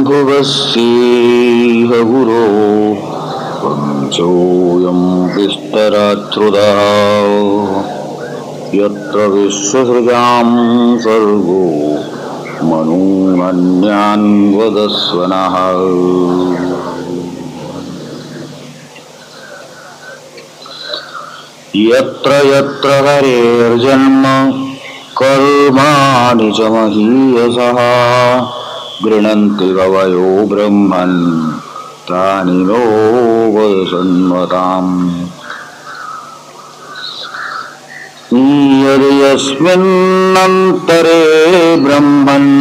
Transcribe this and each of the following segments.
भुवस्येह गुरो पंचोऽयं विस्तराच्छ्रुतः यत्र विश्वसृजां सर्गो मनून्यान् वदस्व नः। यत्र यत्र हरेर्जन्म कर्माणि च महीयसः गृह्णन्ति कवयो ब्रह्मन् तानि नो वदन्वताम्। यदि यस्मिन्नन्तरे ब्रह्मन्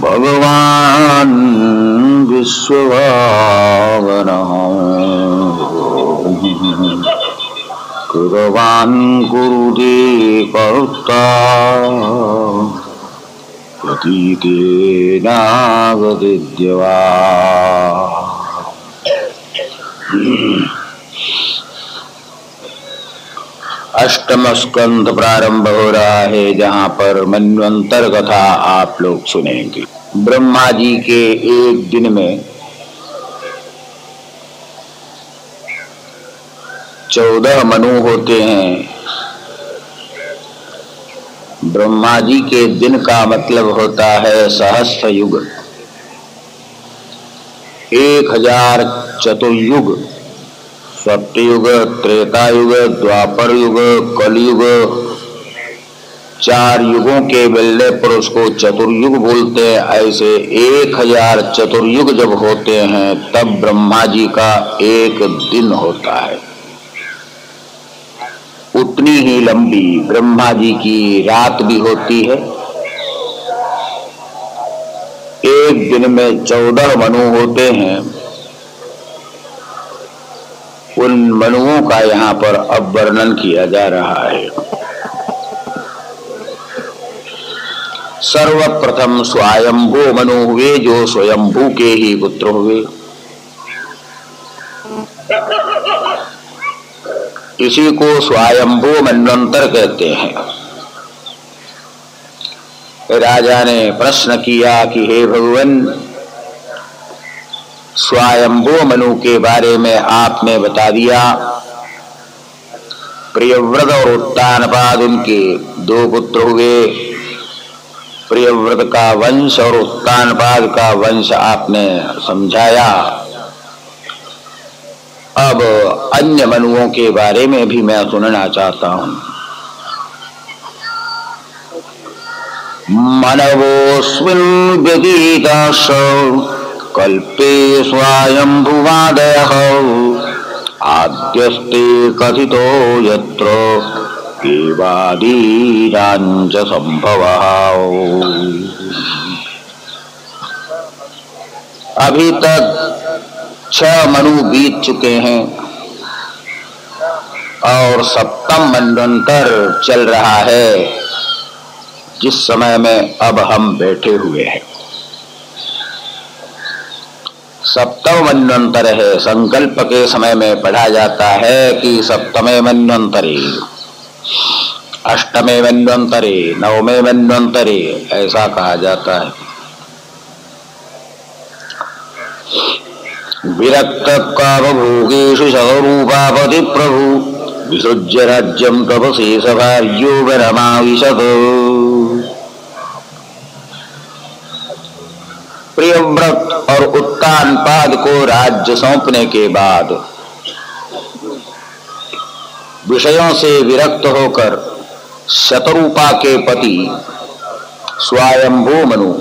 भगवान् विश्वभावनः कृतवान् कुरुते कर्ता प्रतीतेनागतिद्यवा। अष्टम स्कंध प्रारंभ हो रहा है, जहाँ पर मन्वंतर कथा आप लोग सुनेंगे। ब्रह्मा जी के एक दिन में 14 मनु होते हैं। ब्रह्मा जी के दिन का मतलब होता है सहस्त्र युग, 1000 चतुर्युग, सत्ययुग, त्रेता युग, द्वापर युग, कलयुग, 4 युगों के मिलने पर उसको चतुर्युग बोलते हैं। ऐसे 1000 चतुर्युग जब होते हैं तब ब्रह्मा जी का एक दिन होता है। उतनी ही लंबी ब्रह्मा जी की रात भी होती है। एक दिन में 14 मनु होते हैं। उन मनुओं का यहाँ पर अब वर्णन किया जा रहा है। सर्वप्रथम स्वयंभू मनु हुए, जो स्वयंभू के ही पुत्र हुए। इसी को स्वयंभू मन्वंतर कहते हैं। राजा ने प्रश्न किया कि हे भगवान, स्वयंभू मनु के बारे में आपने बता दिया। प्रियव्रत और उत्तानपाद उनके 2 पुत्र हुए। प्रियव्रत का वंश और उत्तानपाद का वंश आपने समझाया। अब अन्य मनुओं के बारे में भी मैं सुनना चाहता हूं। मनवोऽस्मिन् व्यतीताश्च कल्पे स्वयंभुवादयः आद्यस्ते कथितो यत्र देवादीनां च संभवः। अभी तक 6 मनु बीत चुके हैं और 7वां मन्वंतर चल रहा है, जिस समय में अब हम बैठे हुए हैं। 7वां मन्वंतर है। संकल्प के समय में पढ़ा जाता है कि 7वें मन्वंतरे, 8वें मन्वंतरे, 9वें मन्वंतरे, ऐसा कहा जाता है। विरक्त कामभोगेषु सरूपापति प्रभु विसृज्य राज्यं तपसे सभार्यो वरमाविशत्। प्रियव्रत और उत्तानपाद को राज्य सौंपने के बाद विषयों से विरक्त होकर शतरूपा के पति स्वयंभू मनु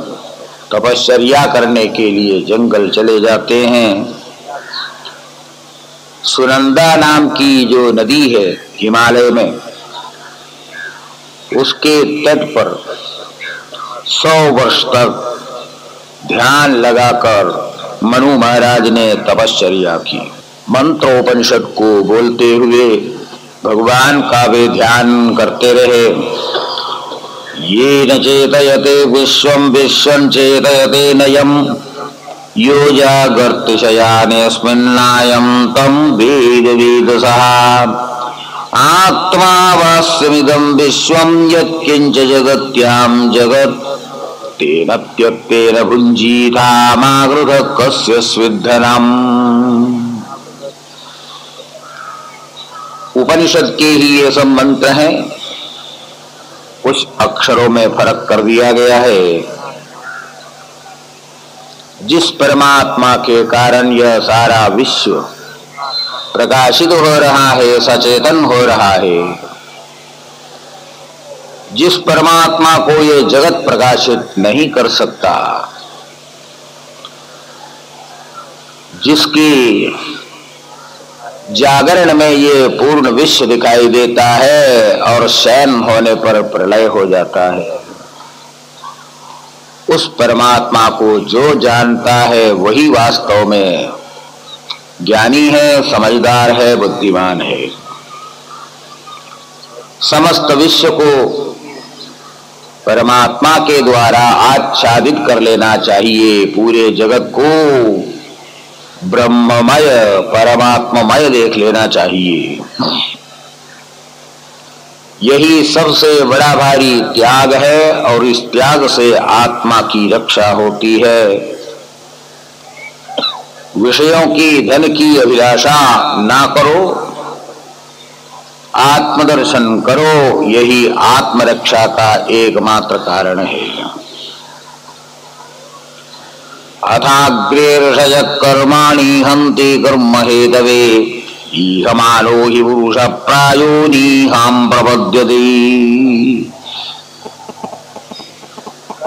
तपश्चर्या करने के लिए जंगल चले जाते हैं। सुनंदा नाम की जो नदी है हिमालय में, उसके तट पर 100 वर्ष तक ध्यान लगाकर मनु महाराज ने तपश्चर्या की। मंत्रोपनिषद को बोलते हुए भगवान का वे ध्यान करते रहे। ये न चेतयते विश्वं विश्वं चेतयते नयम् यो जागर्ति शयानेऽस्मिन्नायं तं वेद वेदसः आत्मा वास्यमिदं विश्वं यत्किंच जगत्यां जगत् तेन त्यक्तेन भुञ्जीता मागृध कस्य स्विद्धनम्। उपनिषद के ही ये सब मंत्र हैं, कुछ अक्षरों में फर्क कर दिया गया है। जिस परमात्मा के कारण यह सारा विश्व प्रकाशित हो रहा है, सचेतन हो रहा है, जिस परमात्मा को ये जगत प्रकाशित नहीं कर सकता, जिसकी जागरण में ये पूर्ण विश्व दिखाई देता है और शयन होने पर प्रलय हो जाता है, उस परमात्मा को जो जानता है वही वास्तव में ज्ञानी है, समझदार है, बुद्धिमान है। समस्त विश्व को परमात्मा के द्वारा आच्छादित कर लेना चाहिए, पूरे जगत को ब्रह्ममय परमात्ममय देख लेना चाहिए। यही सबसे बड़ा भारी त्याग है और इस त्याग से आत्मा की रक्षा होती है। विषयों की, धन की अभिलाषा ना करो, आत्मदर्शन करो, यही आत्मरक्षा का एकमात्र कारण है। अथाग्रेर्षय कर्माणि हन्ति कर्म हेतवे ईहमानो हि पुरुष प्रायो नीहां प्रपद्यते।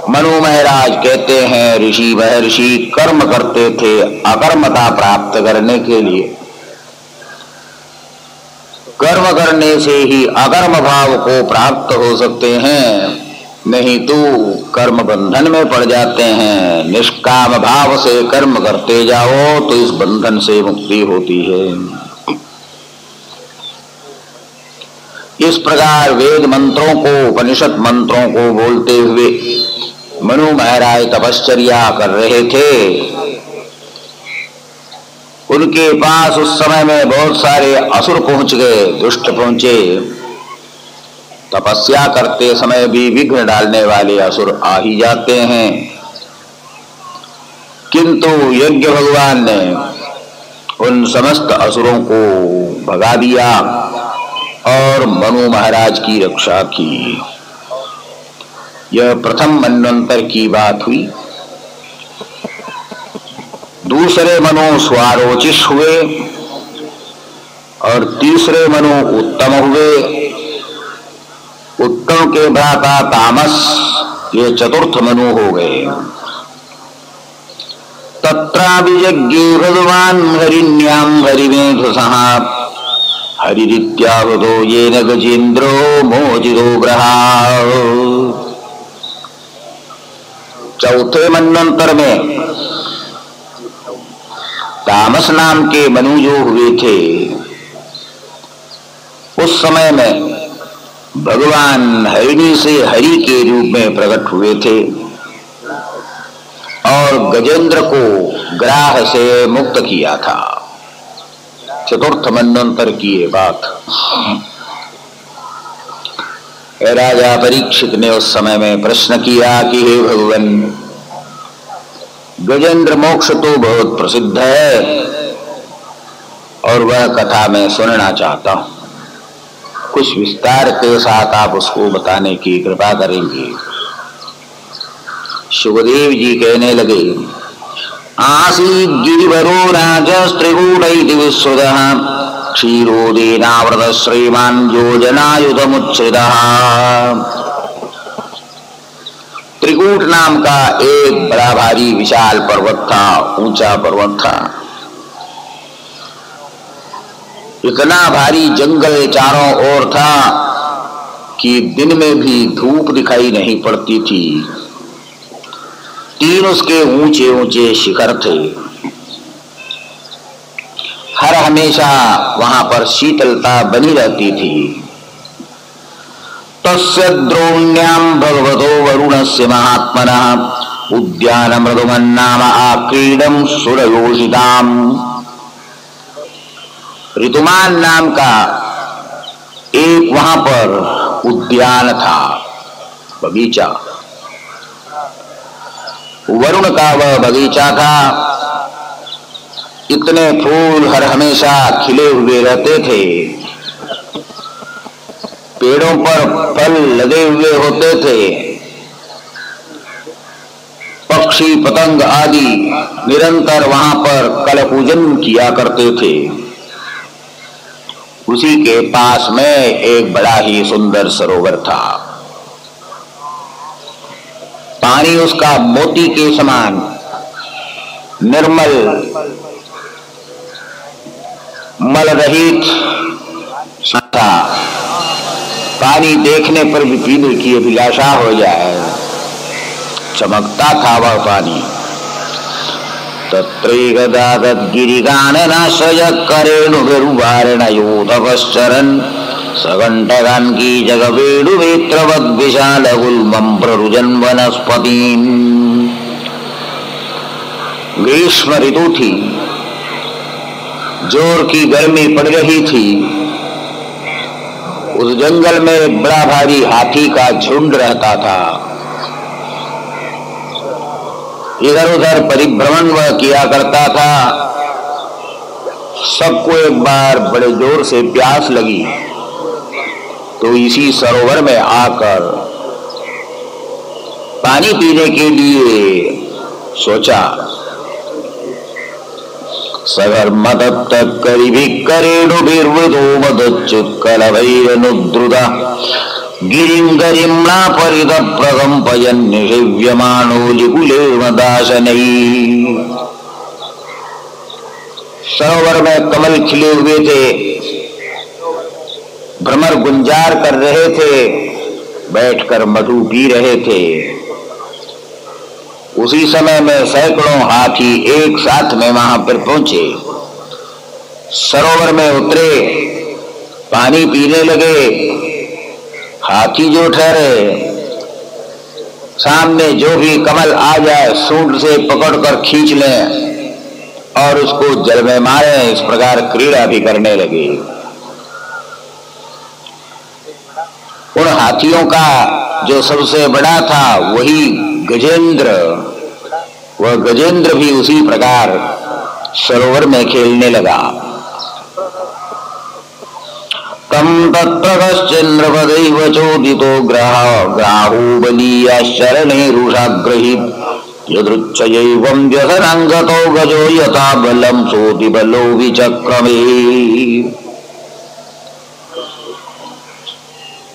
मनु महाराज कहते हैं, ऋषि महर्षि कर्म करते थे अकर्मता प्राप्त करने के लिए। कर्म करने से ही अकर्म भाव को प्राप्त हो सकते हैं, नहीं तो कर्म बंधन में पड़ जाते हैं। निष्काम भाव से कर्म करते जाओ तो इस बंधन से मुक्ति होती है। इस प्रकार वेद मंत्रों को, उपनिषद मंत्रों को बोलते हुए मनु महाराज तपश्चर्या कर रहे थे। उनके पास उस समय में बहुत सारे असुर पहुंच गए, दुष्ट पहुंचे। तपस्या करते समय भी विघ्न डालने वाले असुर आ ही जाते हैं, किंतु यज्ञ भगवान ने उन समस्त असुरों को भगा दिया और मनु महाराज की रक्षा की। यह प्रथम मन्वंतर की बात हुई। दूसरे मनु स्वारोचिष हुए और तीसरे मनु उत्तम हुए। उत्तम के भ्राता तामस, ये चतुर्थ मनु हो गए। तत्राभियज्ञे भगवान हरिण्याम हरिमेधसः हरिरित्याहुतो येन गजेन्द्रो मोचितो ग्रहा। चौथे मन्वंतर में तामस नाम के मनु जो हुए थे, उस समय में भगवान हरिणी से हरि के रूप में प्रकट हुए थे और गजेंद्र को ग्राह से मुक्त किया था। चतुर्थ मन्वंतर की ये बात। राजा परीक्षित ने उस समय में प्रश्न किया कि हे भगवान, गजेंद्र मोक्ष तो बहुत प्रसिद्ध है और वह कथा मैं सुनना चाहता हूं, कुछ विस्तार के साथ आप उसको बताने की कृपा करेंगे। सुखदेव जी कहने लगे, आसीत् गिरिवरो राजस्त्रिकूटैति विश्रुतः क्षीरोदेनावृतः श्रीमान् योजनायुतमुच्छ्रितः। त्रिकूट नाम का एक बड़ा भारी विशाल पर्वत था, ऊंचा पर्वत था। इतना भारी जंगल चारों ओर था कि दिन में भी धूप दिखाई नहीं पड़ती थी। 3 उसके ऊंचे ऊंचे शिखर थे। हर हमेशा वहां पर शीतलता बनी रहती थी। तस्य द्रोण्याम भगवतो वरुणस्य महात्मनः उद्यान मृदुमन्नाम आक्रीडम सुरयोषिताम। ऋतुमान नाम का एक वहां पर उद्यान था, बगीचा। वरुण का वह बगीचा था। इतने फूल हर हमेशा खिले हुए रहते थे, पेड़ों पर फल लगे हुए होते थे, पक्षी पतंग आदि निरंतर वहां पर कल पूजन किया करते थे। उसी के पास में एक बड़ा ही सुंदर सरोवर था। पानी उसका मोती के समान निर्मल मल रहित था। पानी देखने पर भी पीने की अभिलाषा हो जाए, चमकता था वह पानी। तत्रैकदादगिरिगाननाश्रय करेणुभिर्वारणयोधपश्चरन् सघंटगान की जगवेणुवेत्रवद् विशालगुल्मं प्ररुजन् वनस्पतिम्। ग्रीष्म ऋतु थी, जोर की गर्मी पड़ रही थी। उस जंगल में एक बड़ा भारी हाथी का झुंड रहता था। इधर उधर परिभ्रमण वह किया करता था। सबको एक बार बड़े जोर से प्यास लगी तो इसी सरोवर में आकर पानी पीने के लिए सोचा। सघर्मदत्तकरिभिक्करेणुभिर्वृतोमदच्युत्कलभैरनुद्रुता गिरिं गरिम्ना परितप्रकम्पयन्निषेव्यमानो लिकुलेर्मदाशनैः। सरोवर में कमल खिले हुए थे, भ्रमर गुंजार कर रहे थे, बैठकर मधु पी रहे थे। उसी समय में सैकड़ों हाथी एक साथ में वहां पर पहुंचे, सरोवर में उतरे, पानी पीने लगे। हाथी जो ठहरे, सामने जो भी कमल आ जाए सूंड से पकड़कर खींच लें और उसको जल में मारे। इस प्रकार क्रीड़ा भी करने लगे। उन हाथियों का जो सबसे बड़ा था वही गजेंद्र, वह गजेंद्र भी उसी प्रकार सरोवर में खेलने लगा। तम तत्रश्चंद्रपदैव चोदितो ग्राहुबलीयाश्चरणैरुषाग्रहीत यदृच्छयैवं व्यसनांगतो गजो यथा बलं सोति बलो विचक्रमे।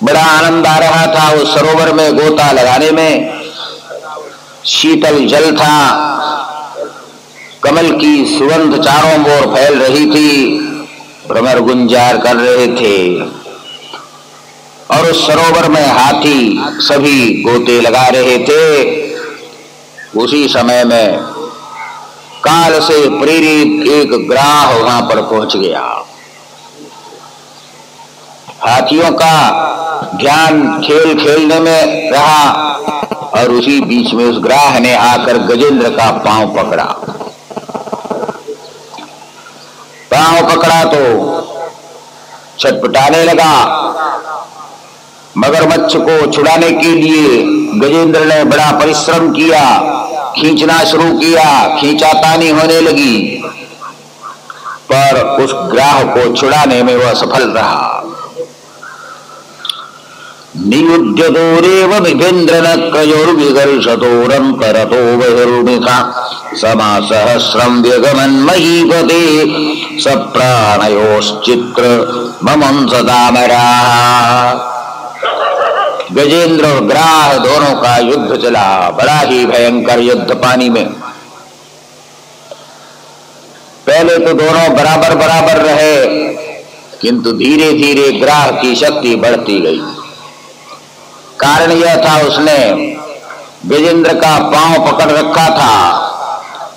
बड़ा आनंद आ रहा था उस सरोवर में गोता लगाने में। शीतल जल था, कमल की सुगंध चारों ओर फैल रही थी, भ्रमर गुंजार कर रहे थे और उस सरोवर में हाथी सभी गोते लगा रहे थे। उसी समय में काल से प्रेरित एक ग्राह वहां पर पहुंच गया। हाथियों का ध्यान खेल खेलने में रहा और उसी बीच में उस ग्राह ने आकर गजेंद्र का पांव पकड़ा। पांव पकड़ा तो छटपटाने लगा। मगरमच्छ को छुड़ाने के लिए गजेंद्र ने बड़ा परिश्रम किया, खींचना शुरू किया, खींचातानी होने लगी, पर उस ग्राह को छुड़ाने में वह सफल रहा। नियुद्ध दोरेव विभेन्द्रनक्रयोर्विगर्षतोरन्तरतो बहिर्मिथा समासहस्रं व्यगमन् महीपते सप्राणयोश्चित्र ममंसतामराः। गजेंद्र और ग्राह दोनों का युद्ध चला, बड़ा ही भयंकर युद्ध पानी में। पहले तो दोनों बराबर बराबर रहे, किंतु धीरे धीरे ग्राह की शक्ति बढ़ती गई। कारण यह था उसने गजेंद्र का पांव पकड़ रखा था,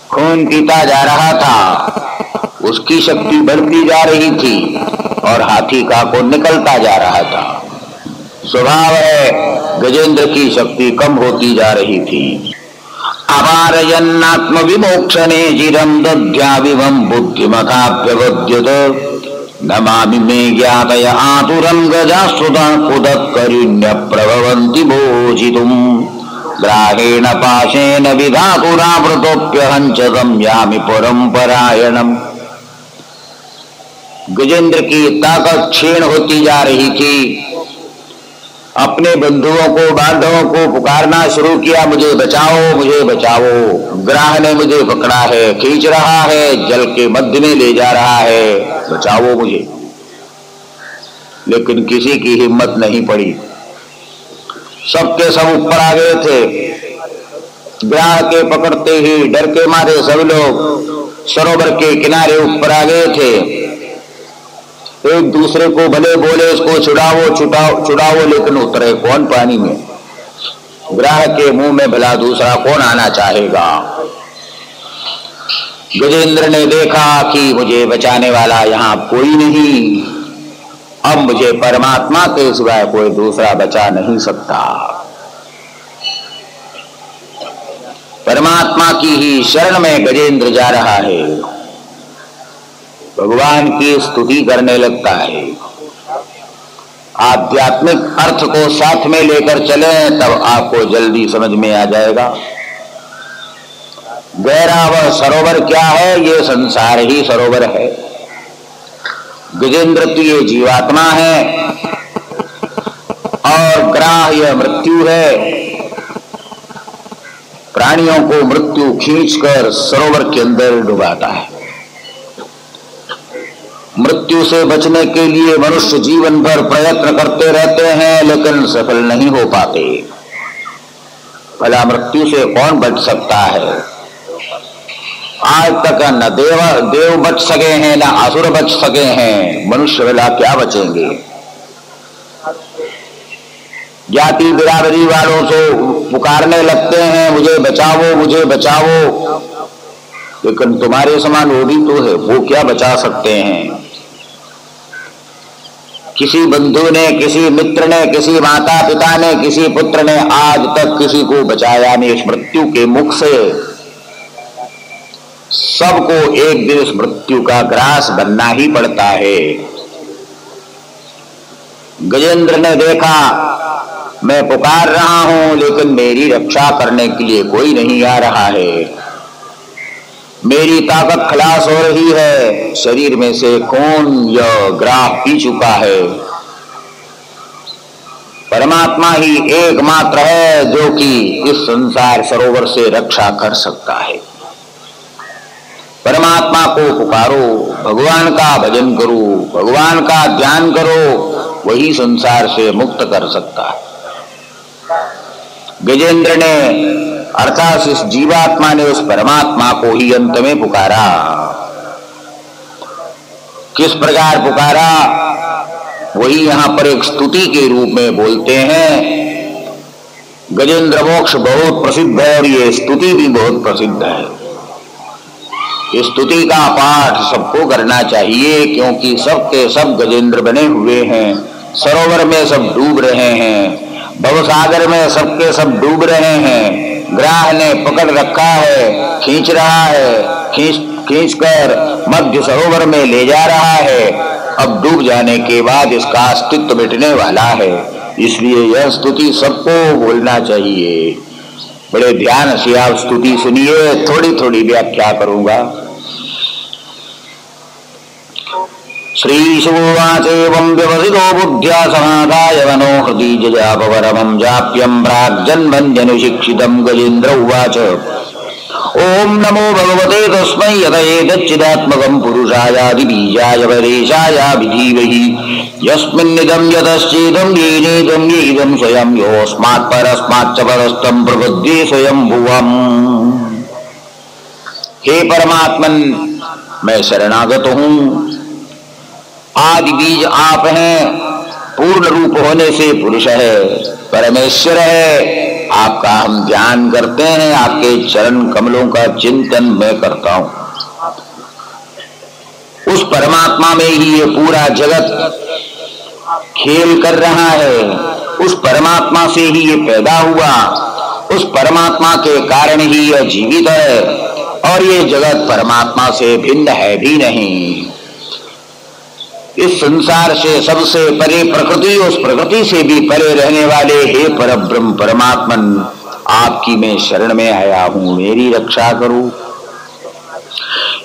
खून पीता जा रहा था, उसकी शक्ति बढ़ती जा रही थी और हाथी का को निकलता जा रहा था। स्वभाव है गजेंद्र की शक्ति कम होती जा रही थी। अपारयन्नात्म विमोक्षणे चिरं दध्याविवं बुद्धिमताभ्यवद्यत नमामि मे ज्ञातय आतुरं गजाश्रुता उदत्करिण्य प्रभवन्ति भोजितुम्। ग्राहेण पाशेन विधातुरावृतोप्यहं यामि परंपरायणम। गजेंद्र की ताकत क्षीण होती जा रही थी। अपने बंधुओं को बांधवों को पुकारना शुरू किया, मुझे बचाओ मुझे बचाओ। ग्राह ने मुझे पकड़ा है, खींच रहा है, जल के मध्य में ले जा रहा है, बचाओ मुझे। लेकिन किसी की हिम्मत नहीं पड़ी। सबके सब ऊपर आ गए थे। ग्राह के पकड़ते ही डर के मारे सब लोग सरोवर के किनारे ऊपर आ गए थे। एक दूसरे को भले बोले इसको छुड़ाओ छुड़ाओ छुड़ाओ, लेकिन उतरे कौन पानी में। ग्राह के मुंह में भला दूसरा कौन आना चाहेगा। गजेंद्र ने देखा कि मुझे बचाने वाला यहाँ कोई नहीं, अब मुझे परमात्मा के सिवाय कोई दूसरा बचा नहीं सकता। परमात्मा की ही शरण में गजेंद्र जा रहा है, भगवान की स्तुति करने लगता है। आध्यात्मिक अर्थ को साथ में लेकर चले तब आपको जल्दी समझ में आ जाएगा। गहरा वह सरोवर क्या है, ये संसार ही सरोवर है। गजेंद्र तो ये जीवात्मा है और ग्राह यह मृत्यु है। प्राणियों को मृत्यु खींचकर सरोवर के अंदर डुबाता है। मृत्यु से बचने के लिए मनुष्य जीवन भर प्रयत्न करते रहते हैं, लेकिन सफल नहीं हो पाते। भला मृत्यु से कौन बच सकता है। आज तक न देव बच सके हैं, न असुर बच सके हैं। मनुष्य भला क्या बचेंगे। जाति बिरादरी वालों से पुकारने लगते हैं, मुझे बचाओ मुझे बचाओ, लेकिन तुम्हारे समान वो भी तो है, वो क्या बचा सकते हैं। किसी बंधु ने, किसी मित्र ने, किसी माता पिता ने, किसी पुत्र ने आज तक किसी को बचाया नहीं। इस मृत्यु के मुख से सबको एक दिन इस मृत्यु का ग्रास बनना ही पड़ता है। गजेंद्र ने देखा मैं पुकार रहा हूं, लेकिन मेरी रक्षा करने के लिए कोई नहीं आ रहा है। मेरी ताकत खलास हो रही है, शरीर में से खून यह ग्राह पी चुका है। परमात्मा ही एकमात्र है जो कि इस संसार सरोवर से रक्षा कर सकता है। परमात्मा को पुकारो, भगवान का भजन करो, भगवान का ध्यान करो, वही संसार से मुक्त कर सकता है। गजेंद्र ने अर्थात इस जीवात्मा ने उस परमात्मा को ही अंत में पुकारा। किस प्रकार पुकारा, वही यहां पर एक स्तुति के रूप में बोलते हैं। गजेंद्र मोक्ष बहुत प्रसिद्ध है और ये स्तुति भी बहुत प्रसिद्ध है। इस स्तुति का पाठ सबको करना चाहिए, क्योंकि सबके सब गजेंद्र बने हुए हैं। सरोवर में सब डूब रहे हैं, भवसागर में सबके सब डूब रहे हैं। ग्राह ने पकड़ रखा है, खींच रहा है, खींच कर मध्य सरोवर में ले जा रहा है। अब डूब जाने के बाद इसका अस्तित्व मिटने वाला है। इसलिए यह स्तुति सबको बोलना चाहिए। बड़े ध्यान से आप स्तुति सुनिए, थोड़ी थोड़ी व्याख्या करूंगा। श्रीशुवाच एवं व्यवसितो बुद्ध्या समाधाय वनो हृदि जजापवरमं जाप्यं प्राग्जन्मन्यनुशिक्षितं गजेन्द्र उवाच ओम नमो भगवते तस्मै यतएतच्चिदात्मकं पुरुषायादिबीजाय वरेशायाभिधीमहि यस्मिन्निदं यतश्चेदं येनेदं येदं स्वयं योऽस्मात् परस्माच्च परस्तं प्रबुद्धि स्वयंभुवम्। हे परमात्मन, मैं शरणागत हूँ। आदि बीज आप हैं, पूर्ण रूप होने से पुरुष है, परमेश्वर है। आपका हम ध्यान करते हैं, आपके चरण कमलों का चिंतन मैं करता हूं। उस परमात्मा में ही ये पूरा जगत खेल कर रहा है। उस परमात्मा से ही ये पैदा हुआ, उस परमात्मा के कारण ही यह जीवित है, और ये जगत परमात्मा से भिन्न है भी नहीं। इस संसार से सबसे परे प्रकृति, उस प्रकृति से भी परे रहने वाले हे परब्रह्म परमात्मन, आपकी मैं शरण में आया हूं, मेरी रक्षा करो।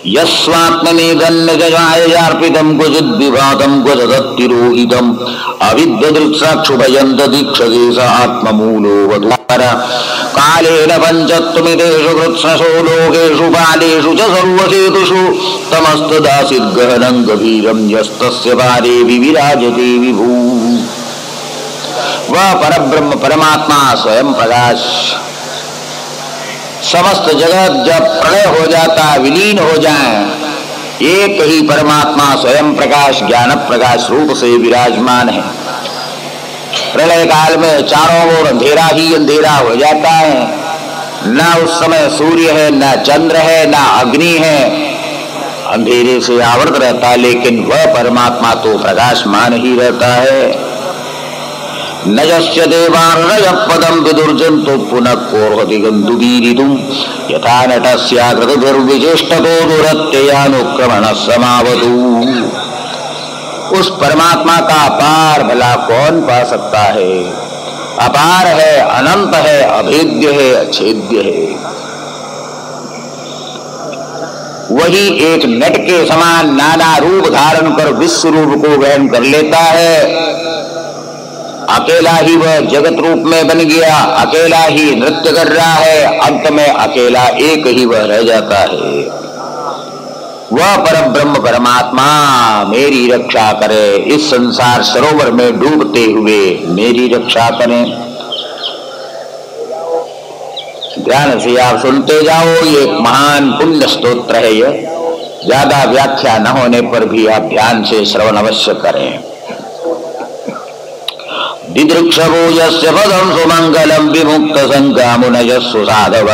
यस्वात्मनेदन्यजयार्पितम् क्वचिद् विभातम् क्वचिदतिरोहितम् अविद्यदृक्साक्षुभयन्त दीक्षते स आत्ममूलो वधूवर कालेन पञ्चत्वमितेषु कृत्स्नसो लोकेषु बालेषु च सर्वसेतुषु तमस्तदासीद्गहनं गभीरं यस्तस्य पारे विविराजते विभू। वह परब्रह्म परमात्मा स्वयं प्रकाश, समस्त जगत जब प्रलय हो जाता, विलीन हो जाए, एक ही परमात्मा स्वयं प्रकाश ज्ञान प्रकाश रूप से विराजमान है। प्रलय काल में चारों ओर अंधेरा ही अंधेरा हो जाता है, न उस समय सूर्य है, न चंद्र है, न अग्नि है, अंधेरे से आवृत रहता, लेकिन वह परमात्मा तो प्रकाशमान ही रहता है। नजस्य देवार्णय पदम विदुर्जंतु पुनः कोर्हति गंधुदीरितुम यथा नटस्याकृतिर्विचेष्टतो दुरत्ययानुक्रमण समावतु। उस परमात्मा का अपार भला कौन पा सकता है? अपार है, अनंत है, अभेद्य है, अछेद्य है। वही एक नट के समान नाना रूप धारण कर विश्व रूप को ग्रहण कर लेता है। अकेला ही वह जगत रूप में बन गया, अकेला ही नृत्य कर रहा है, अंत में अकेला एक ही वह रह जाता है। वह परब्रह्म परमात्मा मेरी रक्षा करे, इस संसार सरोवर में डूबते हुए मेरी रक्षा करें। ध्यान से आप सुनते जाओ, ये एक महान पुण्य स्तोत्र है। यह ज्यादा व्याख्या न होने पर भी आप ध्यान से श्रवण अवश्य करें। दिदृक्षवो यस्य पदं सुमंगलं विमुक्त संकामुनयस्सु साधव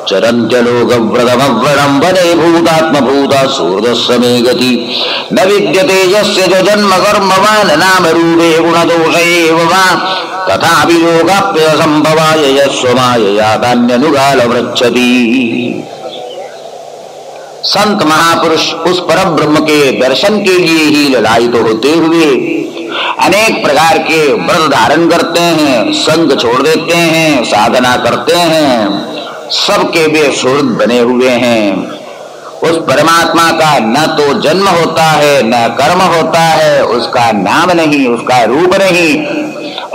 चरन्त्यलोकव्रतमव्रणं वने भूतात्मभूता सूर्धस्य मे गति न विद्यते यस्य च जन्म कर्मवान् नाम रूपे गुणदोष एव वा तथापि लोकाप्यसंभवाय यस्वमायया तान्यनुगालवृच्छति। संत महापुरुष उस परब्रह्म के दर्शन के लिए ही ललायित होते हुए अनेक प्रकार के व्रत धारण करते हैं, संग छोड़ देते हैं, साधना करते हैं, सबके वे सुहृद बने हुए हैं। उस परमात्मा का न तो जन्म होता है, न कर्म होता है, उसका नाम नहीं, उसका रूप नहीं,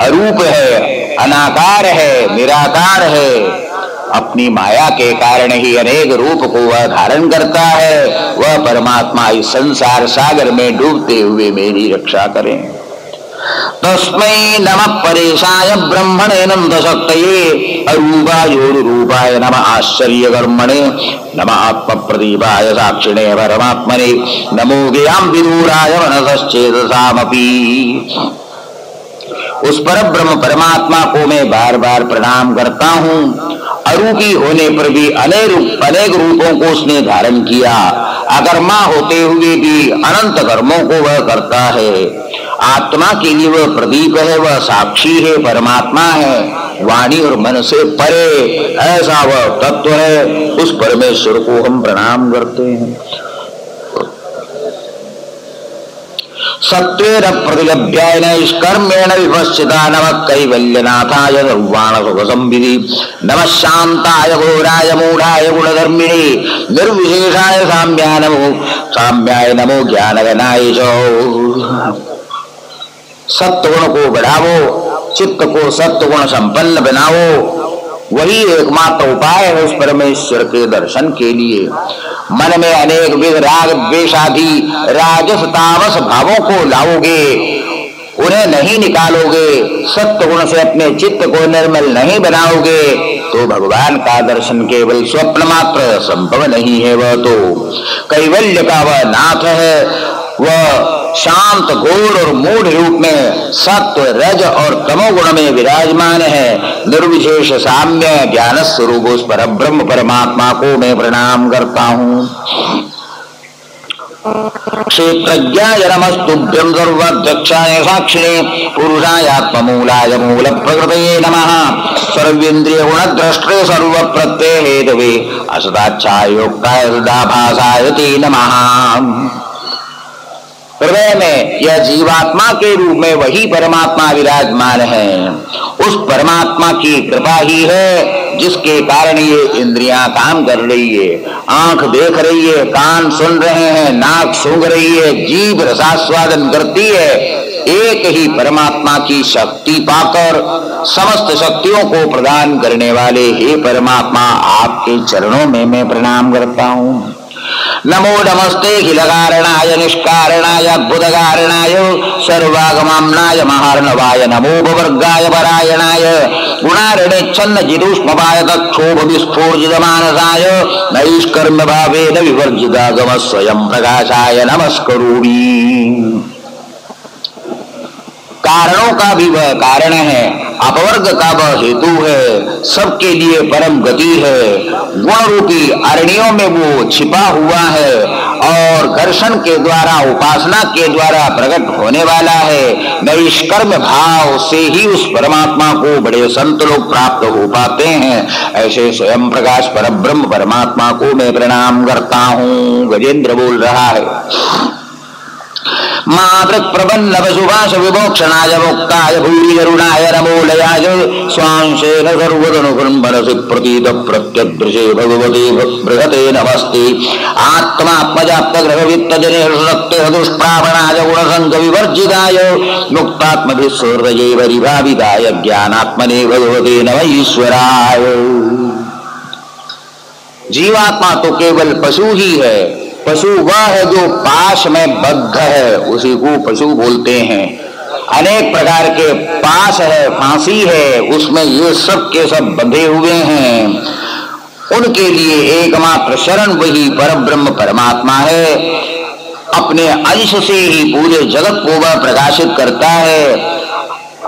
अरूप है, अनाकार है, निराकार है। अपनी माया के कारण ही अनेक रूप को वह धारण करता है। वह परमात्मा इस संसार सागर में डूबते हुए मेरी रक्षा करें। तस्मै नमः परेशाय ब्रह्मणे नंदशक्तये अरूपायोरूपाय नमः आश्चर्यकर्मणे नमः आत्मप्रदीपाय साक्षिणे परमात्मने नमो ज्ञान विदूराय मनसश्चेतसामपि। उस परब्रह्म परमात्मा को मैं बार बार प्रणाम करता हूँ। अरूपी होने पर भी अनेक रूपों को उसने धारण किया। अकर्मा होते हुए भी अनंत कर्मों को वह करता है। आत्मा के लिए वह प्रदीप है, वह साक्षी है, परमात्मा है, वाणी और मन से परे ऐसा वह तत्व है। उस परमेश्वर को हम प्रणाम करते हैं। सत्वेन प्रतिलभ्याय नैष्कर्मेण विपश्चिता नमः कैवल्यनाथाय सर्वाण सुख संविधि नमः शांताय घोराय मूढ़ाय गुणधर्मिणे निर्विशेषाय साम्याय नमो ज्ञानगणाय च। सत्वगुण को बढ़ावो, चित्त को सत्वगुण संपन्न बनाओ, वही एकमात्र उपाय है उस परमेश्वर के दर्शन के लिए। मन में अनेक विध राग द्वेष आदि राजस तामस भावों को लाओगे, उन्हें नहीं निकालोगे, सत्य गुण से अपने चित्त को निर्मल नहीं बनाओगे तो भगवान का दर्शन केवल स्वप्न मात्र संभव नहीं है। वह तो कैवल्य का वह नाथ है। वह शांत घोर और मूढ़ रूप में सत्व रज और तमोगुण में विराजमान है। निर्विशेष साम्य ज्ञान स्वरूप उस परब्रह्म परमात्मा को मैं प्रणाम करता हूँ। क्षेत्रज्ञाय नमस्तुभ्यं सर्वध्यक्षाय साक्षिणे पुरुषाय आत्ममूलाय मूल प्रकृतये नमः सर्वेन्द्रिय गुणद्रष्टे सर्वप्रत्यय हेतवे असदाच्छाय योक्ताय सदाभासाय ते नमः। हृदय में यह जीवात्मा के रूप में वही परमात्मा विराजमान है। उस परमात्मा की कृपा ही है जिसके कारण ये इंद्रियां काम कर रही है, आंख देख रही है, कान सुन रहे हैं, नाक सूंघ रही है, जीभ रसास्वादन करती है। एक ही परमात्मा की शक्ति पाकर समस्त शक्तियों को प्रदान करने वाले हे परमात्मा, आपके चरणों में मैं प्रणाम करता हूँ। नमो नमस्ते खिलकारणाय निष्कारणाय अद्भुतकारणाय सर्वागमाम्नाय महार्णवाय नमो भवर्गाय परायणाय गुणारणेच्छन्न जिदुष्मपाय तक्षोभ विस्फोर्जितमानसाय नैष्कर्म्य भावेन विवर्जितागम स्वयं प्रकाशाय नमस्करोमि। कारणों का भी वह कारण है, अपवर्ग का वह हेतु है, सबके लिए परम गति है, गुण रूपी अरण्यों में वो छिपा हुआ है और घर्षण के द्वारा उपासना के द्वारा प्रकट होने वाला है। नैष्कर्म भाव से ही उस परमात्मा को बड़े संत लोग प्राप्त हो पाते हैं। ऐसे स्वयं प्रकाश परब्रह्म परमात्मा को मैं प्रणाम करता हूँ। गजेंद्र बोल रहा है। मातृक प्रबंध शुभाश विमोक्षणाय मुक्ताय भूरि करुणाय नमोलयाय स्वांशेन सर्वदनुकुंभरसि प्रतीत प्रत्यदृशे भगवते बृहते नमस्ते। आत्मात्मजाप्त ग्रहवित्त जने सत्य दुष्प्रावणाय गुणसंग विवर्जिताय मुक्तात्मभिस्वर्दये परिभाविताय ज्ञानात्मने भगवते नमः ईश्वराय। जीवात्मा तो केवल पशु ही है। पशु वह है जो पाश में बद्ध है, उसी को पशु बोलते हैं। अनेक प्रकार के पाश है, फांसी है, उसमें ये सब के सब बंधे हुए हैं। उनके लिए एकमात्र शरण वही परब्रह्म परमात्मा है। अपने अंश से ही पूरे जगत को वह प्रकाशित करता है।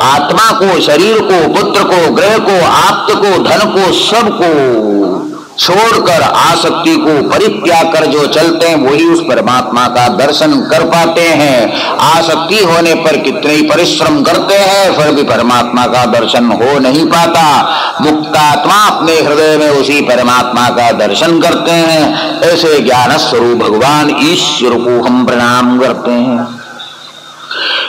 आत्मा को, शरीर को, पुत्र को, ग्रह को, आप्त को, धन को, सबको छोड़कर आसक्ति को परित्याग कर जो चलते हैं वही उस परमात्मा का दर्शन कर पाते हैं। आसक्ति होने पर कितने ही परिश्रम करते हैं फिर भी परमात्मा का दर्शन हो नहीं पाता। मुक्तात्मा अपने हृदय में उसी परमात्मा का दर्शन करते हैं। ऐसे ज्ञान स्वरूप भगवान ईश्वर को हम प्रणाम करते हैं।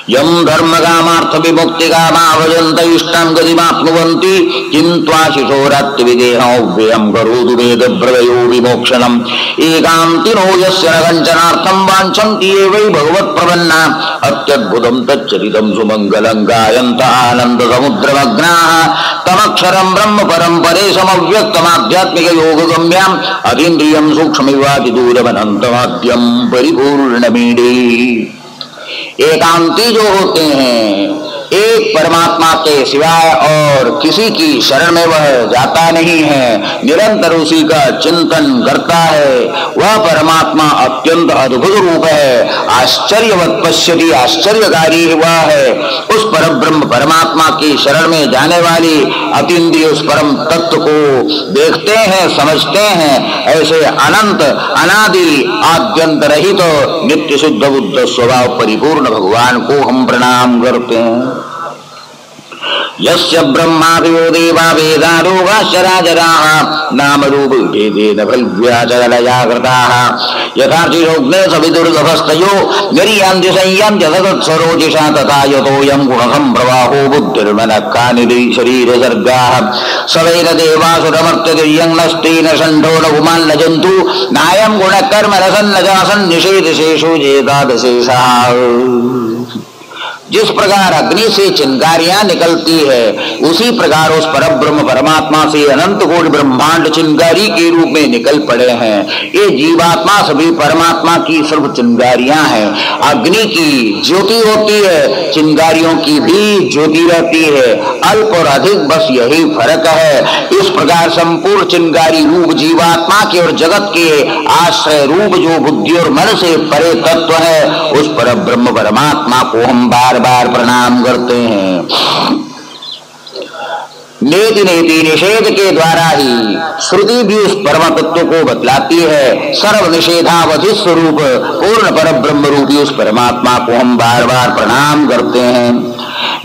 यम धर्म कामार्थ विमुक्ति कामा भजन्त इष्टां गतिमाप्नुवन्ति किन्त्वाशिशोरत्ति विदेहव्ययं करोतु वेद प्रदयो विमोक्षणम् एकान्तिनो यस्य न कञ्चनार्थं वाञ्छन्ति ये वै भगवत्प्रपन्ना अत्यद्भुतं तच्चरितं सुमङ्गलं गायन्त आनन्दसमुद्रमग्नाः तमक्षरं ब्रह्म परं परेशमव्यक्तमाध्यात्मिकयोगगम्यम् अतीन्द्रियं सूक्ष्ममिवातिदूरमनन्तमाद्यं परिपूर्णमीडे। एकांती जो होते हैं, एक परमात्मा के सिवाय और किसी की शरण में वह जाता नहीं है, निरंतर उसी का चिंतन करता है। वह परमात्मा अत्यंत अद्भुत रूप है, आश्चर्यवत पश्यति, आश्चर्यकारी वह है। उस परब्रह्म परमात्मा की शरण में जाने वाली अतीन्द्रिय उस परम तत्व को देखते हैं, समझते हैं। ऐसे अनंत अनादि आद्यंत रहित तो नित्य शुद्ध बुद्ध स्वभाव परिपूर्ण भगवान को हम प्रणाम करते हैं। यस्य ब्रह्मादियो देवा वेदा रोगाश्चराचराः नाम रूप भेदेन भव्याचलजागृताः यथार्चिरोग्ने सविदुर्गभस्तयो निर्यान्ति संयान्ति सतत्सरोजिषा तथा यतोऽयं गुणसं प्रवाहो बुद्धिर्मनः कानिधि शरीरसर्गाः सवैर देवासुरमर्त्यतिर्यं नस्तेन षण्ढो न पुमान् न जन्तु नायं गुणकर्म रसन्नजासन् निषेधशेषो जेतादशेषः। जिस प्रकार अग्नि से चिंगारियां निकलती है उसी प्रकार उस परब्रह्म परमात्मा से अनंत कोटि ब्रह्मांड चिंगारी के रूप में निकल पड़े हैं। ये जीवात्मा सभी परमात्मा की सर्व चिंगारियां हैं। अग्नि की ज्योति होती है, चिंगारियों की भी ज्योति रहती है, अल्प और अधिक बस यही फर्क है। इस प्रकार संपूर्ण चिंगारी रूप जीवात्मा के और जगत के आश्रय रूप जो बुद्धि और मन से परे तत्व है उस परब्रह्म परमात्मा को हम बार बार प्रणाम करते हैं। नेति नेति निषेध के द्वारा ही श्रुति भी उस परम तत्व को बतलाती है। सर्व निषेधावधि स्वरूप पूर्ण पर ब्रह्म रूपी उस परमात्मा को हम बार बार प्रणाम करते हैं।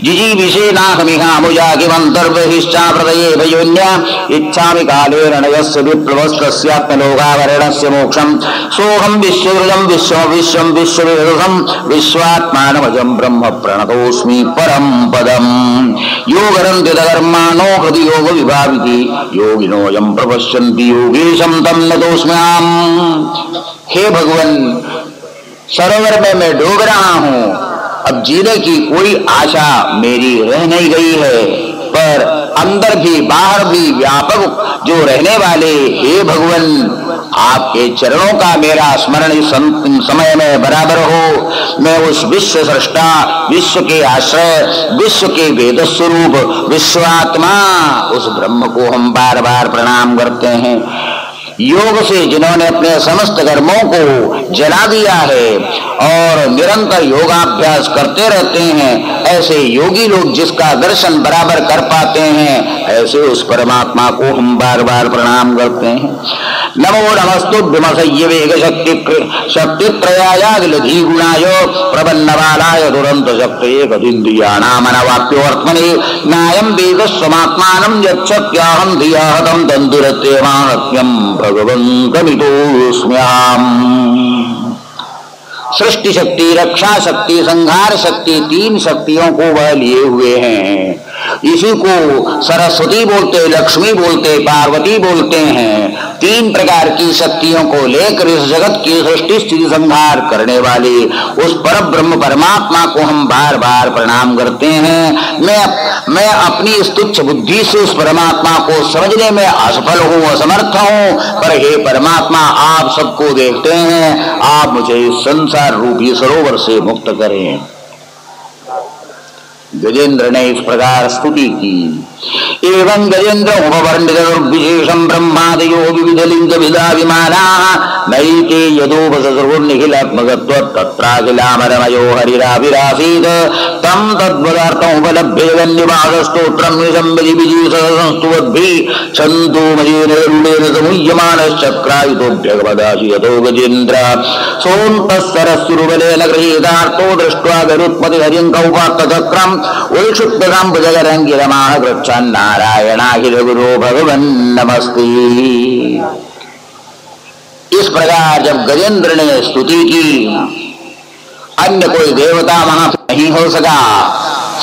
जिजीविषेणाहमिहामुजागिमन्तर्बहिश्चाप्रदये भयोन्या इच्छामि कालेन नयस्य विप्लवस्तस्यात्मलोकावरणस्य मोक्षम् सोऽहं विश्वहृदं विश्वं विश्वविहृदं विश्वात्मानमजं ब्रह्म प्रणतोऽस्मि परं पदम् योगरन्तितकर्माणो हृदि योगविभाविति योगिनोऽयं प्रपश्यन्ति योगेशं तं नतोऽस्म्यहम्। हे भगवान, सरोवर में मैं डूब रहा हूँ, अब जीने की कोई आशा मेरी रह नहीं गई है, पर अंदर भी बाहर भी व्यापक जो रहने वाले हे भगवान, आपके चरणों का मेरा स्मरण इस समय में बराबर हो। मैं उस विश्व सृष्टा, विश्व के आश्रय, विश्व के वेद स्वरूप विश्वात्मा उस ब्रह्म को हम बार बार प्रणाम करते हैं। योग से जिन्होंने अपने समस्त कर्मों को जला दिया है और निरंतर योगाभ्यास करते रहते हैं, ऐसे योगी लोग जिसका दर्शन बराबर कर पाते हैं, ऐसे उस परमात्मा को हम बार बार प्रणाम करते हैं। नमो नमस्तुभ्यमसय्य वेग शक्ति त्रयायाखिलधी गुणाय प्रबन्नबालाय दुरंत शक्तये गतीन्द्रियाणामनवाप्योऽर्थमने नायं वेदस्वमात्मानं यच्छक्याहं धिया हतं तन्दुरत्यमाहत्यं भगवन्तमितोऽस्म्यहम्। सृष्टि शक्ति, रक्षा शक्ति, संहार शक्ति, तीन शक्तियों को वह लिए हुए हैं। इसी को सरस्वती बोलते, लक्ष्मी बोलते, पार्वती बोलते हैं। तीन प्रकार की शक्तियों को लेकर इस जगत की सृष्टि स्थिति संहार करने वाले उस पर ब्रह्म परमात्मा को हम बार बार प्रणाम करते हैं। मैं अपनी इस तुच्छ बुद्धि से उस परमात्मा को समझने में असफल हूँ, असमर्थ हूँ, पर हे परमात्मा, आप सबको देखते हैं, आप मुझे इस संसार रूपी सरोवर से मुक्त करें। गजेंद्र ने इस प्रकार स्तुति की। एवं गजेंद्र उपवर्णितविशेषं ब्रह्मादयो विविधलिंग विदाविमानाः नैके यदोपसर्वनिखिलात्मकत्वं तत्राखिलामरमयो हरिराविरासीत् तं तद्वदार्थमुपलभ्य वन्यवादस्तोत्रं निशम्बलिविजीसंस्तुवद्भिः छन्दोमयेन गरुडेन समुह्यमानश्चक्रायुधोऽभ्यगमदासि यतो गजेन्द्र सोऽन्तःसरस्सुरुबलेन गृहीतार्थो दृष्ट्वा गरुत्मतिहरिं कौपात्तचक्रम् उल्क्षिप्ततां भुजगरङ्गिरमाः नारायणाखिल गुरु भगवन् नमस्ते। इस प्रकार जब गजेंद्र ने स्तुति की, अन्य कोई देवता वहां नहीं हो सका।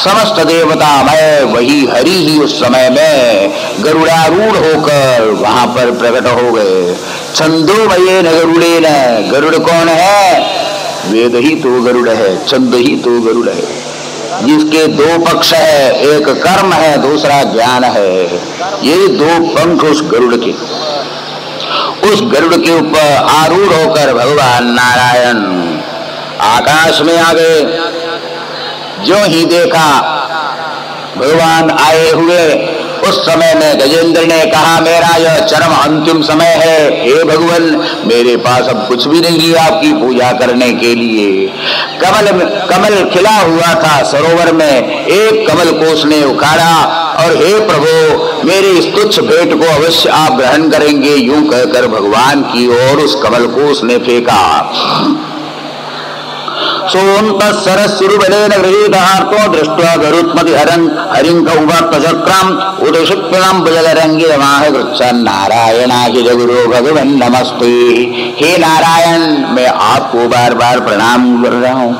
समस्त देवता मैं वही हरि ही उस समय में गरुड़ारूढ़ होकर वहां पर प्रकट हो गए। छंदोमयेन गरुड़ेन, गरुड़ कौन है? वेद ही तो गरुड़ है, छंद ही तो गरुड़ है, जिसके दो पक्ष है, एक कर्म है, दूसरा ज्ञान है। ये दो पंख उस गरुड़ के ऊपर आरूढ़ होकर भगवान नारायण आकाश में आ गए। जो ही देखा भगवान आए हुए, उस समय में गजेंद्र ने कहा, मेरा यह चरम अंतिम समय है, हे भगवान, मेरे पास अब कुछ भी नहीं है आपकी पूजा करने के लिए। कमल खिला हुआ था सरोवर में, एक कमल को उसने उखाड़ा और हे प्रभु, मेरी इस तुच्छ भेंट को अवश्य आप ग्रहण करेंगे, यूं कहकर भगवान की ओर उस कमल को उसने फेंका। सोऽन्तःसरस्सुरुबलेन गृहीतहार्तो दृष्ट्वा गरुत्मतिहरिं कौवात्तचक्रम् उदक्षिप्तं भुजगरङ्गिरमाह गच्छन् नारायणाखिल गुरु भगवन् नमस्ते। हे नारायण, मैं आपको बार बार प्रणाम कर रहा हूँ।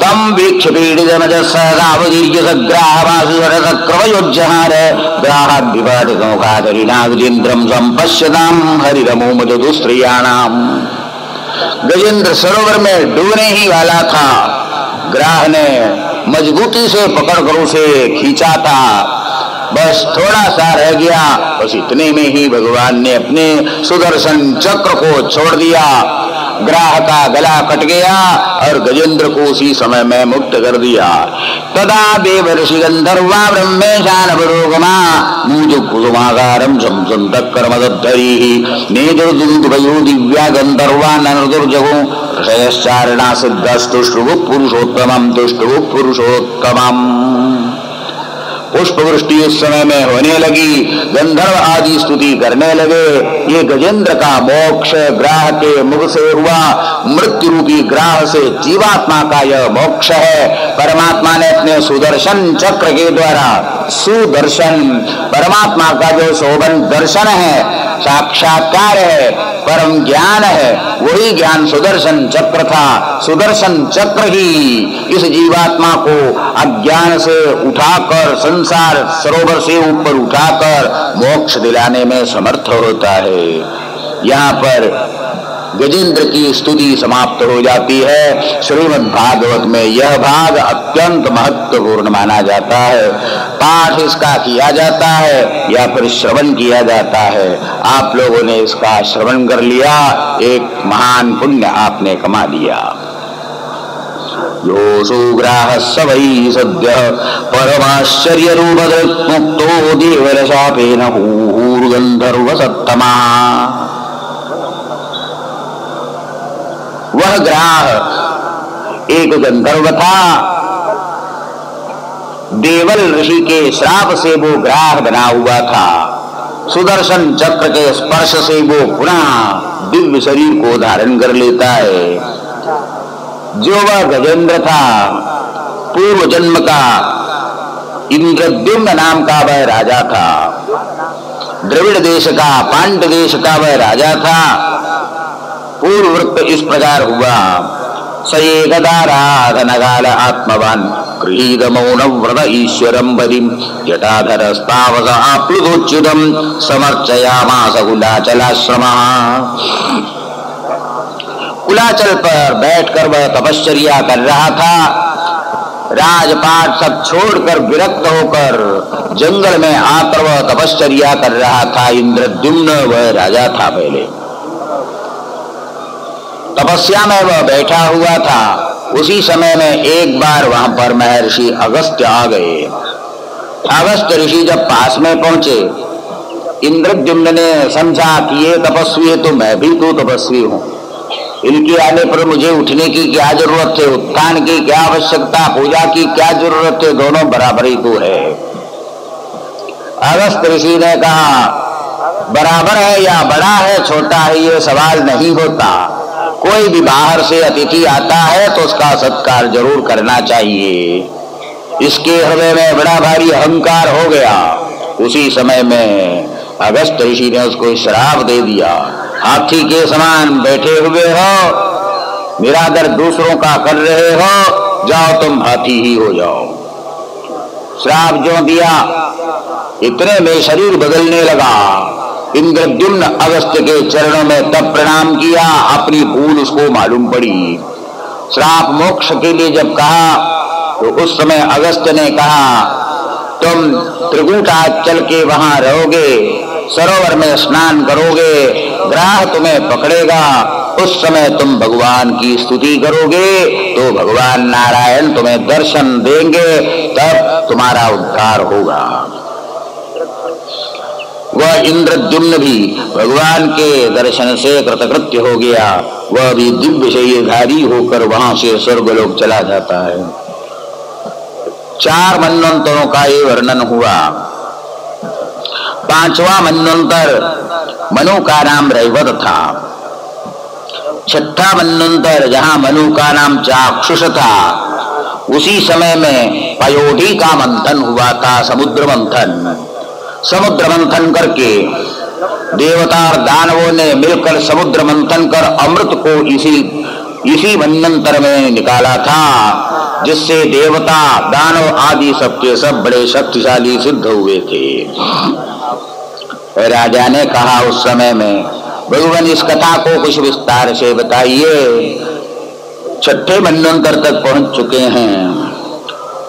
तम वीक्ष पीडितमजस्सहसावदीर्घसग्राहवासुरसक्रमयोज्जहार ग्राहाद्विपाटितमुखाधरिणागजेन्द्रं सम्पश्यतां हरिरमोमजदुस्त्रियाणाम्। गजेंद्र सरोवर में डूबने ही वाला था। ग्राह ने मजबूती से पकड़कर उसे खींचा था, बस थोड़ा सा रह गया। बस इतने में ही भगवान ने अपने सुदर्शन चक्र को छोड़ दिया। ग्राह का गला कट गया और गजेंद्र को उसी समय में मुक्त कर दिया। तदा देवर्षि गंधर्वा ब्रह्मेशानवरोगमा मूजुकुसुमाकारं संसन्तकर्मदद्धरीः नेदुर्दुन्दुभयो दिव्या गंधर्वा नरदुर्जगो ऋषयश्चारणा सिद्धस्तुष्टुः पुरुषोत्तमं तुष्टुः पुरुषोत्तमम्। पुष्प वृष्टि उस समय में होने लगी, गंधर्व आदि स्तुति करने लगे। ये गजेंद्र का मोक्ष ग्राह के मुख से हुआ, मृत्यु रूपी ग्राह से जीवात्मा का यह मोक्ष है। परमात्मा ने अपने सुदर्शन चक्र के द्वारा, सुदर्शन परमात्मा का जो शोभन दर्शन है, साक्षात्कार है, परम ज्ञान है, वही ज्ञान सुदर्शन चक्र था। सुदर्शन चक्र ही इस जीवात्मा को अज्ञान से उठाकर, संसार सरोवर से ऊपर उठाकर मोक्ष दिलाने में समर्थ होता है। यहाँ पर गजेंद्र की स्तुति समाप्त हो जाती है। श्रीमद् भागवत में यह भाग अत्यंत महत्वपूर्ण माना जाता है। पाठ इसका किया जाता है या फिर श्रवण किया जाता है। आप लोगों ने इसका श्रवण कर लिया, एक महान पुण्य आपने कमा लिया। यो सुग्राह सवै सद्य परमाश्चर्य रूप मुक्तो देवरशापेन हूर्गंधर्व सत्तमा। वह ग्राह एक गंधर्व था, देवल ऋषि के श्राप से वो ग्राह बना हुआ था। सुदर्शन चक्र के स्पर्श से वो पुनः दिव्य शरीर को धारण कर लेता है। जो वह गजेंद्र था, पूर्व जन्म का इंद्रद्युम्न नाम का वह राजा था। द्रविड़ देश का, पांड्य देश का वह राजा था। पूर्व वृत्त इस प्रकार हुआ। स एकदाराधनकाल आत्मवान गृहीत मौन व्रत ईश्वरम बलिम जटाधरस्तावस आप्लुतोच्युतम समर्चयामास कुलाचलाश्रमः। कुलाचल पर बैठकर वह तपश्चर्या कर रहा था। राजपाट सब छोड़कर विरक्त होकर जंगल में आकर वह तपश्चर्या कर रहा था। इंद्रद्युम्न वह राजा था। पहले तपस्या में वह बैठा हुआ था। उसी समय में एक बार वहां पर महर्षि अगस्त्य आ गए। अगस्त्य ऋषि जब पास में पहुंचे, इंद्रद्युम्न ने समझा कि ये तपस्वी है तो मैं भी तो तपस्वी हूं। इनके आने पर मुझे उठने की क्या जरूरत है, उत्थान की क्या आवश्यकता, पूजा की क्या जरूरत है, दोनों बराबर ही तो है। अगस्त्य ऋषि ने कहा, बराबर है या बड़ा है छोटा है ये सवाल नहीं होता। कोई भी बाहर से अतिथि आता है तो उसका सत्कार जरूर करना चाहिए। इसके हृदय में बड़ा भारी अहंकार हो गया। उसी समय में अगस्त्य ऋषि ने उसको श्राप दे दिया, हाथी के समान बैठे हुए हो, निरादर दूसरों का कर रहे हो, जाओ तुम हाथी ही हो जाओ। श्राप जो दिया, इतने में शरीर बदलने लगा। इंद्रद्युम्न अगस्त्य के चरणों में तब प्रणाम किया, अपनी भूल उसको मालूम पड़ी। श्राप मोक्ष के लिए जब कहा तो उस समय अगस्त्य ने कहा, तुम त्रिकूटाचल के वहां रहोगे, सरोवर में स्नान करोगे, ग्राह तुम्हें पकड़ेगा, उस समय तुम भगवान की स्तुति करोगे तो भगवान नारायण तुम्हें दर्शन देंगे, तब तुम्हारा उद्धार होगा। वह इंद्रद्युम्न भी भगवान के दर्शन से कृतकृत्य हो गया। वह भी दिव्य शरीरधारी होकर वहां से स्वर्गलोक चला जाता है। 4 मन्वंतरों का ये वर्णन हुआ। 5वां मन्वंतर मनु का नाम रैवत था। 6ठा मन्वंतर जहां मनु का नाम चाक्षुष था, उसी समय में पयोधी का मंथन हुआ था, समुद्र मंथन। समुद्र मंथन करके देवता और दानवों ने मिलकर समुद्र मंथन कर अमृत को इसी मन्वंतर में निकाला था, जिससे देवता दानव आदि सबके सब बड़े शक्तिशाली सिद्ध हुए थे। राजा ने कहा उस समय में, भगवान इस कथा को कुछ विस्तार से बताइए। 6ठे मन्वंतर तक पहुंच चुके हैं।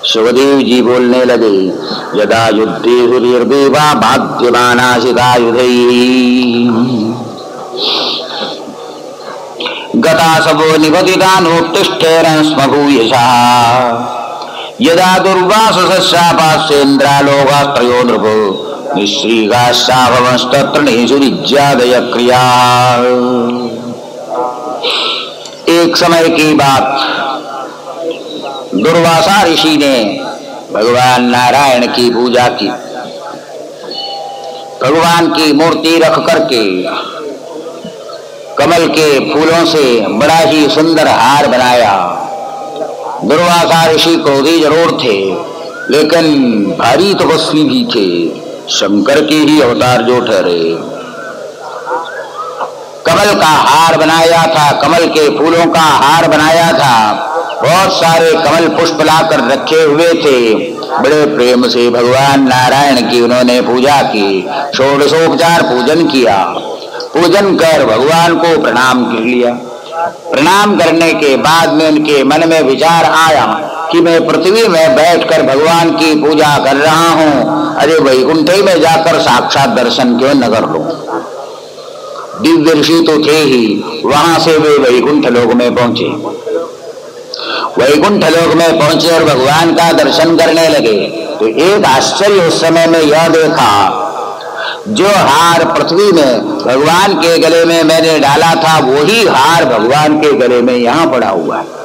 शिवदेव जी बोलने लगे, यदा युद्धे हुरीर्देवा बाध्यमानाशितायुधैः गता सबो निपतितानोत्तिष्ठेन स्म भूयशः यदा दुर्वासस्शापास्येन्द्रालोकास्त्रयो नृपो निःश्रीगाश्चाभवंस्तत्र निषुरिज्यादय क्रिया। एक समय की बात, दुर्वासा ऋषि ने भगवान नारायण की पूजा की। भगवान की मूर्ति रख करके कमल के फूलों से बड़ा ही सुंदर हार बनाया। दुर्वासा ऋषि क्रोधी जरूर थे, लेकिन भारी तपस्वी भी थे, शंकर के ही अवतार जो ठहरे। कमल का हार बनाया था, कमल के फूलों का हार बनाया था, बहुत सारे कमल पुष्प लाकर रखे हुए थे। बड़े प्रेम से भगवान नारायण की उन्होंने पूजा की, षोडशोपचार पूजन किया। पूजन कर भगवान को प्रणाम कर लिया। प्रणाम करने के बाद में उनके मन में विचार आया कि मैं पृथ्वी में बैठकर भगवान की पूजा कर रहा हूँ, अरे वैकुंठ में जाकर साक्षात दर्शन क्यों न कर लूं। दिव्य ऋषि तो थे ही, वहां से वे वैकुंठ लोक में पहुंचे। वैकुंठ लोक में पहुंचे और भगवान का दर्शन करने लगे तो एक आश्चर्य उस समय में यह देखा, जो हार पृथ्वी में भगवान के गले में मैंने डाला था, वही हार भगवान के गले में यहाँ पड़ा हुआ है।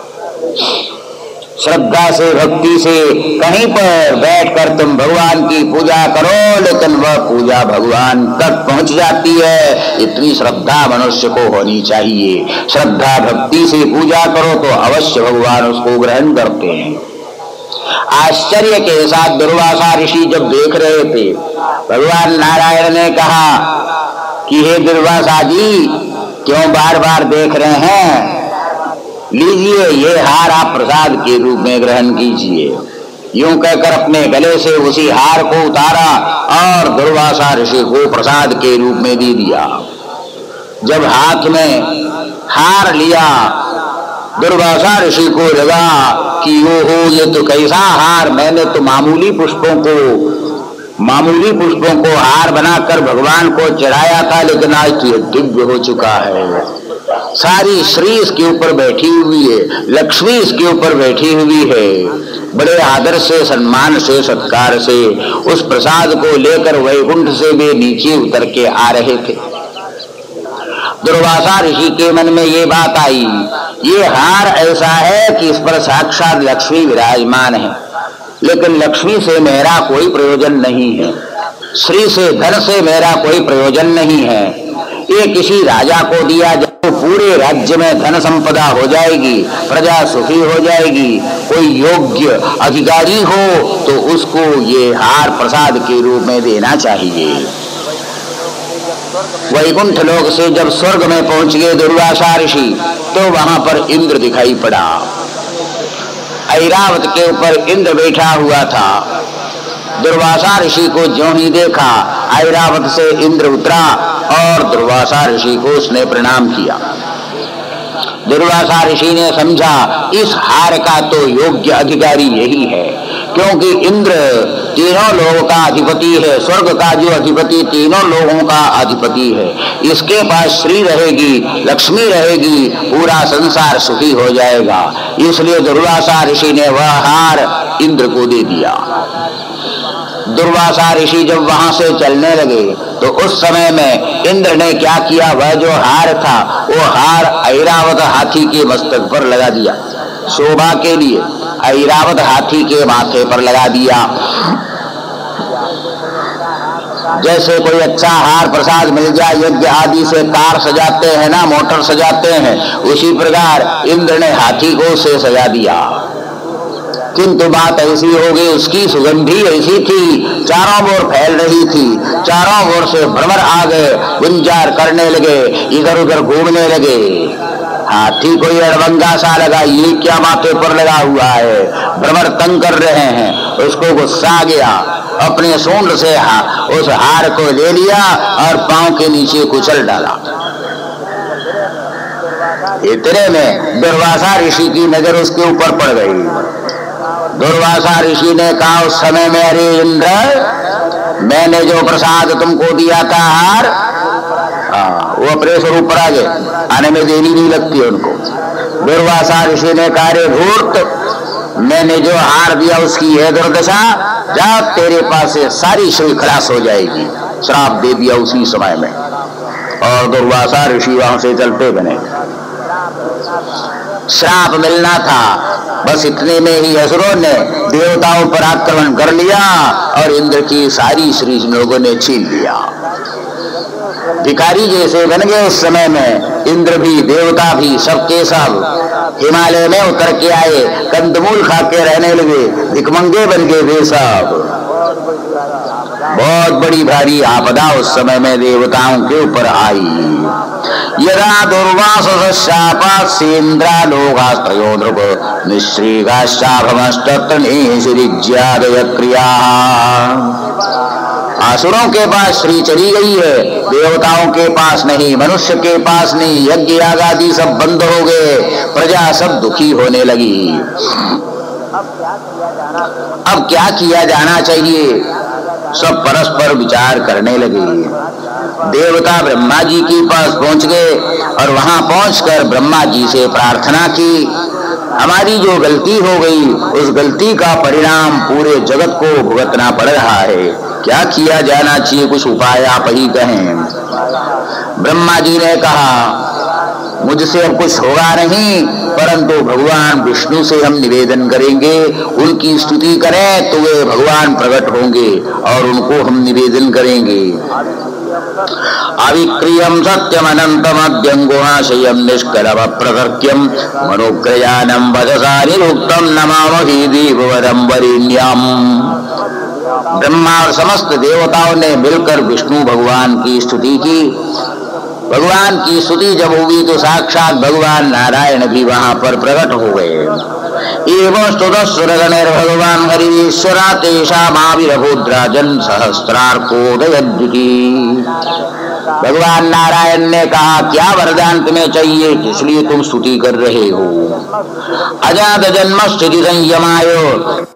श्रद्धा से भक्ति से कहीं पर बैठकर तुम भगवान की पूजा करो, लेकिन वह पूजा भगवान तक पहुंच जाती है। इतनी श्रद्धा मनुष्य को होनी चाहिए। श्रद्धा भक्ति से पूजा करो तो अवश्य भगवान उसको ग्रहण करते हैं। आश्चर्य के साथ दुर्वासा ऋषि जब देख रहे थे, भगवान नारायण ने कहा कि हे दुर्वासा जी, क्यों बार बार देख रहे हैं, लीजिए ये हार आप प्रसाद के रूप में ग्रहण कीजिए। यूं कहकर अपने गले से उसी हार को उतारा और दुर्वासा ऋषि को प्रसाद के रूप में दे दिया। जब हाथ में हार लिया, दुर्वासा ऋषि को लगा कि ओहो, ये तो कैसा हार, मैंने तो मामूली पुष्पों को हार बनाकर भगवान को चढ़ाया था, लेकिन आज तो ये दिव्य हो चुका है। सारी श्री इसके ऊपर बैठी हुई है, लक्ष्मी इसके ऊपर बैठी हुई है। बड़े आदर से, सम्मान से, सत्कार से उस प्रसाद को लेकर वैकुंठ से वे नीचे उतर के आ रहे थे। दुर्वासा ऋषि के मन में ये बात आई, ये हार ऐसा है कि इस पर साक्षात लक्ष्मी विराजमान है, लेकिन लक्ष्मी से मेरा कोई प्रयोजन नहीं है, श्री से, धन से मेरा कोई प्रयोजन नहीं है। ये किसी राजा को दिया जाए तो पूरे राज्य में धन संपदा हो जाएगी, प्रजा सुखी हो जाएगी। कोई योग्य अधिकारी हो तो उसको ये हार प्रसाद के रूप में देना चाहिए। वैकुंठ लोक से जब स्वर्ग में पहुंच गए दुर्वासा ऋषि, तो वहां पर इंद्र दिखाई पड़ा। ऐरावत के ऊपर इंद्र बैठा हुआ था। दुर्वासा ऋषि को ज्यों ही देखा, ऐरावत से इंद्र उतरा और दुर्वासा ऋषि को उसने प्रणाम किया। दुर्वासा ऋषि ने समझा इस हार का तो योग्य अधिकारी यही है, क्योंकि इंद्र तीनों लोगों का अधिपति है, स्वर्ग का जो अधिपति तीनों लोगों का अधिपति है। इसके पास श्री रहेगी, लक्ष्मी रहेगी, पूरा संसार सुखी हो जाएगा। इसलिए दुर्वासा ऋषि ने वह हार इंद्र को दे दिया। दुर्वासा ऋषि जब वहां से चलने लगे तो उस समय में इंद्र ने क्या किया, वह जो हार था वो हार ऐरावत हाथी के मस्तक पर लगा दिया, शोभा के लिए ऐरावत हाथी के माथे पर लगा दिया। जैसे कोई अच्छा हार प्रसाद मिल जाए, यज्ञ आदि से कार सजाते हैं ना, मोटर सजाते हैं, उसी प्रकार इंद्र ने हाथी को से सजा दिया। किंतु बात ऐसी हो गई, उसकी सुगंधी ऐसी थी, चारों ओर फैल रही थी, चारों ओर से भ्रमर आ गए, गुंजार करने लगे, इधर उधर घूमने लगे। हाथी को ये अड़बंगा सा लगा, ये क्या माथे पर लगा हुआ है, भ्रमर तंग कर रहे हैं। उसको गुस्सा आ गया, अपने सूंड से उस हार को ले लिया और पांव के नीचे कुचल डाला। इतने में दुर्वासा ऋषि की नजर उसके ऊपर पड़ गई। दुर्वासा ऋषि ने कहा उस समय में, अरे इंद्र, मैंने जो प्रसाद तुमको दिया था हार, वो अपने स्वरूप पर आ गए, आने में देरी नहीं लगती उनको। दुर्वासा ऋषि ने कहा, रे धूर्त, मैंने जो हार दिया उसकी है दुर्दशा, जा तेरे पास से सारी श्री खलास हो जाएगी। श्राप दे दिया उसी समय में, और दुर्वासा ऋषि वहां से चलते बने। श्राप मिलना था, बस इतने में ही असुरों ने देवताओं पर आक्रमण कर लिया और इंद्र की सारी श्री लोगों ने छीन लिया। भिखारी जैसे बन गए उस समय में। इंद्र भी देवता भी सबके सब हिमालय में उतर के आए, कंदमूल खा के रहने लगे, भिखमंगे बन गए वे सब। बहुत बड़ी भारी आपदा उस समय में देवताओं के ऊपर आई। यदा दुर्वासो शापात् सेन्द्रा लोकास्त्रयो नृप निःश्रीकाश्चाभमस्तत्तनिशिरिज्यादय क्रिया। आसुरों के पास श्री चली गई है, देवताओं के पास नहीं, मनुष्य के पास नहीं। यज्ञ याग आदि सब बंद हो गए, प्रजा सब दुखी होने लगी। अब क्या किया जाना चाहिए? सब परस्पर विचार करने लगे। देवता ब्रह्मा जी के पास पहुंच गए और वहां पहुंचकर ब्रह्मा जी से प्रार्थना की, हमारी जो गलती हो गई उस गलती का परिणाम पूरे जगत को भुगतना पड़ रहा है, क्या किया जाना चाहिए? कुछ उपाय आप ही कहें। ब्रह्मा जी ने कहा, मुझसे अब कुछ होगा नहीं, परंतु भगवान विष्णु से हम निवेदन करेंगे, उनकी स्तुति करें तो वे भगवान प्रकट होंगे और उनको हम निवेदन करेंगे। अविक्रियम सत्यम अनंतम अद्यंगुहाशयम निष्कलम प्रकृत्यम मनोग्रयानम वचसा निरुक्तम नमामहि देववरम वरेण्यम। ब्रह्मा और समस्त देवताओं ने मिलकर विष्णु भगवान की स्तुति की। भगवान की स्तुति जब हुई तो साक्षात भगवान नारायण भी वहां पर प्रकट हो गए। एवं स्तुतस्वरगणैर् भगवान हरीश्वरा तेषामाविरभूद्राजन् सहस्रार्कोदयद्युति। भगवान नारायण ने कहा, क्या वरदान तुम्हें चाहिए इसलिए तुम स्तुति कर रहे हो? अजात जन्म स्थिति संयमायो